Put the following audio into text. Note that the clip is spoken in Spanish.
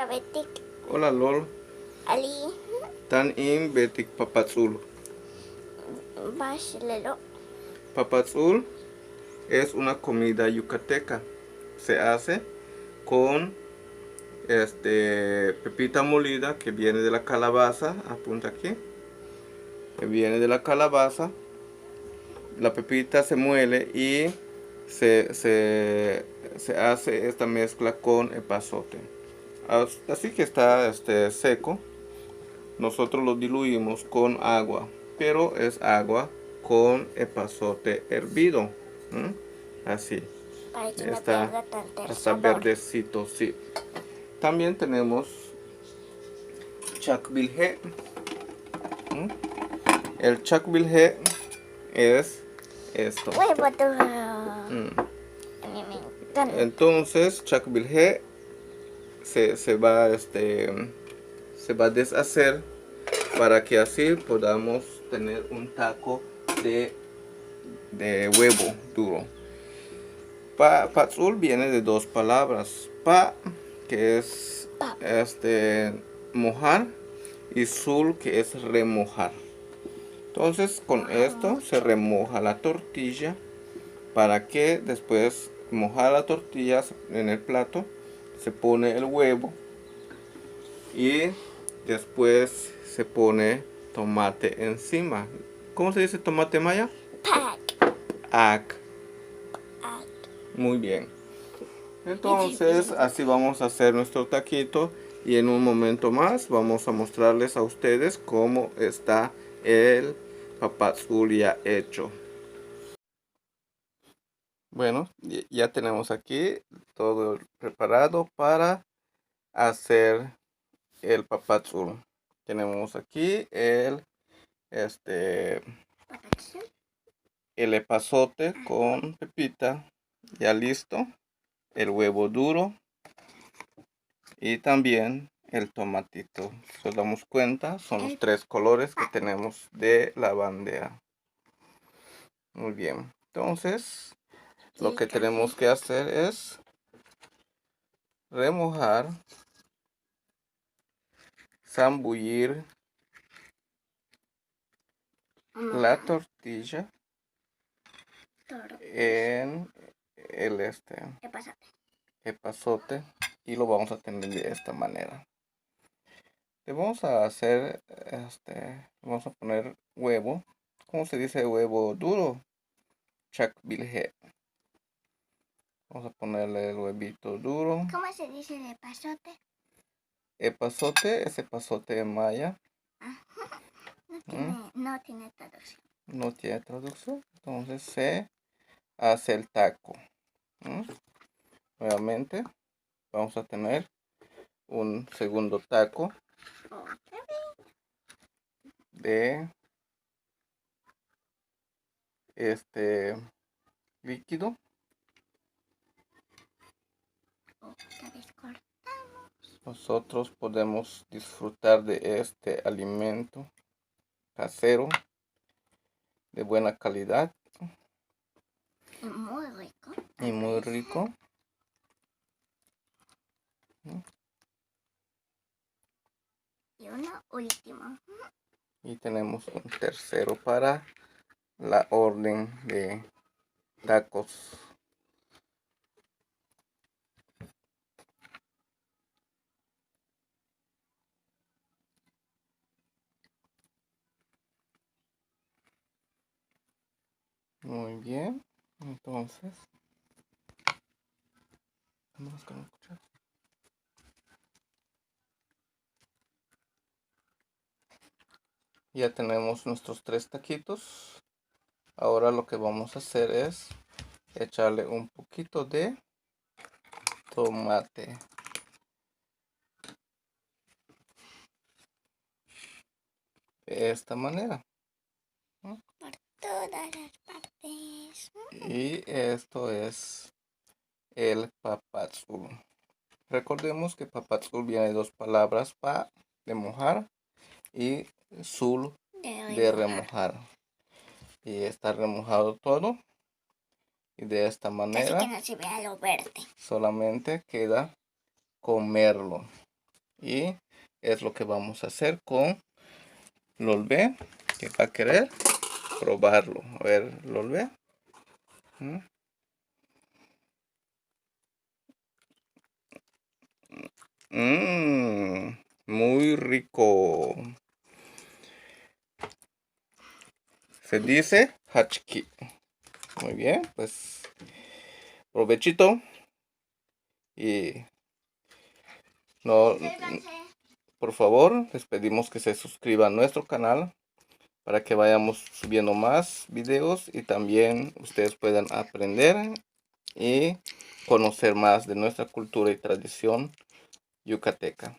Betik. Hola Lol. Ali. Tan in betik papazul. Bash lelo. Papazul es una comida yucateca. Se hace con pepita molida que viene de la calabaza. Apunta aquí. Que viene de la calabaza. La pepita se muele y se hace esta mezcla con epazote. Así que está seco. Nosotros lo diluimos con agua, pero es agua con epazote hervido. Así. Para que no Está, pierda tanto el está sabor. verdecito, sí. También tenemos chacbilje. El chacbilje es esto. Huevo duro. A mí me encanta. Entonces, chacbilje se va a deshacer para que así podamos tener un taco de huevo duro. Patzul viene de dos palabras. Pa, que es mojar, y sul, que es remojar. Entonces con esto se remoja la tortilla para que después mojar la tortilla en el plato, se pone el huevo y después se pone tomate encima. ¿Cómo se dice tomate maya? Ac. Muy bien. Entonces así vamos a hacer nuestro taquito y en un momento más vamos a mostrarles a ustedes cómo está el papazul ya hecho. Bueno, ya tenemos aquí todo preparado para hacer el papazul. Tenemos aquí el epazote con pepita ya listo, el huevo duro y también el tomatito. Si nos damos cuenta, son los tres colores que tenemos de la bandera. Muy bien, entonces lo que tenemos que hacer es remojar, zambullir la tortilla en el epazote y lo vamos a tener de esta manera. Le vamos a hacer vamos a poner huevo. ¿Cómo se dice huevo duro? Chacbilje. Vamos a ponerle el huevito duro. ¿Cómo se dice el epazote? Epazote es epazote en maya. No tiene traducción. No tiene traducción. Entonces se hace el taco. Nuevamente vamos a tener un segundo taco de este líquido. Nosotros podemos disfrutar de este alimento casero de buena calidad Y muy rico. y muy rico. Y uno último. Y tenemos un tercero para la orden de tacos. Muy bien, entonces vamos con la cuchara. Ya tenemos nuestros tres taquitos. Ahora lo que vamos a hacer es echarle un poquito de tomate. De esta manera. Por todas las partes. Y esto es el papazul. Recordemos que papazul viene de dos palabras: pa, de mojar, y sul, de remojar. Y está remojado todo. Y de esta manera Casi que no se vea lo verde. solamente queda comerlo. Y es lo que vamos a hacer con Lolbe, que va a querer probarlo. A ver, Lolbe. Muy rico. Se dice hachki. Muy bien, pues provechito. Y no, por favor, les pedimos que se suscriban a nuestro canal para que vayamos subiendo más videos y también ustedes puedan aprender y conocer más de nuestra cultura y tradición yucateca.